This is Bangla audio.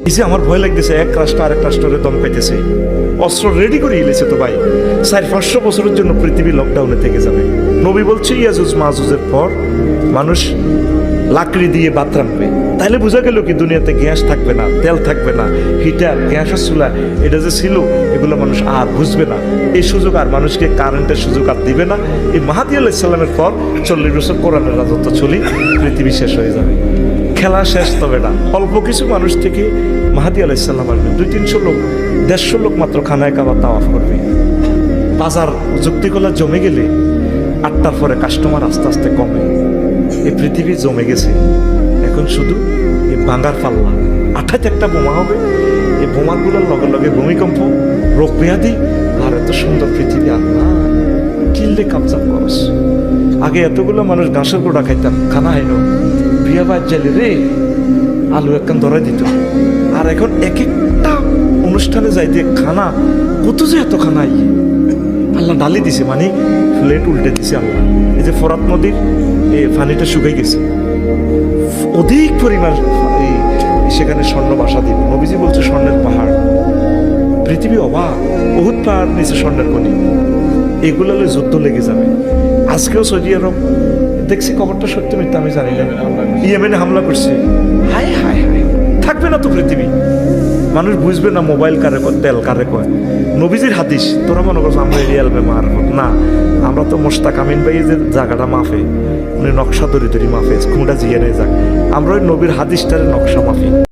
এই যে আমার ভয় লাগতেছে, এক রাষ্ট্র আরেক রাষ্ট্রের দম পাইতেছে, অস্ত্র রেডি করে ইলেছে তো ভাই। 400-500 বছরের জন্য পৃথিবী লকডাউনে থেকে যাবে। নবী বলছে ইয়াজুজ মাজুজের পর মানুষ লাকড়ি দিয়ে ভাত রাখবে। তাহলে বোঝা গেল কি দুনিয়াতে গ্যাস থাকবে না, তেল থাকবে না, হিটার, গ্যাসের চুলা এটা যে ছিল এগুলো মানুষ আর বুঝবে না। এই সুযোগ আর মানুষকে কারেন্টের সুযোগ আর দিবে না। এই মাহাদি আলাইহিস সালামের পর 40 বছর কোরআনের রাজত্ব চলি, পৃথিবী শেষ হয়ে যাবে। খেলা শেষ তবে না, অল্প কিছু মানুষ থেকে মাহাদি আলাইহিস সালাম আসবে। 200-300 লোক, 150 লোক মাত্র খানায় কাবা তাওয়াফ করবে। বাজার যুক্তিকলা জমে গেলে 8টার পরে কাস্টমার আস্তে আস্তে কমে। এই পৃথিবী জমে গেছে, এখন শুধু এই ভাঙার পাল্লা। 28 একটা বোমা হবে, এই বোমাগুলোর লগে লগে ভূমিকম্প, রোগ ব্যাধি, আর এত সুন্দর পৃথিবী আল্লাহ কিনলে কাবজাব করস। আগে এতগুলো মানুষ ঘাসের গোড়া খাইতাম, খানা হাইনো বিয়া বাদ জালি রে আলু একখান ধরাই দিত। আর এখন এক একটা অনুষ্ঠানে যাইতে খানা কত যে এত খানাই আল্লাহ ডালি দিছে, মানে প্লেট উল্টে দিছে আল্লাহ। এই যে ফরাত নদীর এই পানিটা শুকাই গেছে, অধিক পরিমাণ সেখানে স্বর্ণ বাসা দিব। নবীজি বলছে স্বর্ণের পাহাড়, পৃথিবী অবাক। বহুত পাহাড় নিচে স্বর্ণের খনি, এগুলো যুদ্ধ লেগে যাবে। আজকেও সৌদি আরব দেখছি, খবরটা সত্য মিথ্যা আমি জানি না, ইয়েমেনে হামলা করছে। হায় হায় হায়, থাকবে না তো পৃথিবী। মানুষ বুঝবে না মোবাইল কারে কয়, তেল কারে কয়। নবীজির হাদিস তোরা মনে করছো আমরা রিয়াল বেমার না, আমরা তো মোস্তাক আমিন ভাই যে জায়গাটা মাফে, উনি নকশা দরি দরি মাফে, খুঁটা জিয়ে নেই যাক, আমরা ওই নবীর হাদিসটার নকশা মাফি।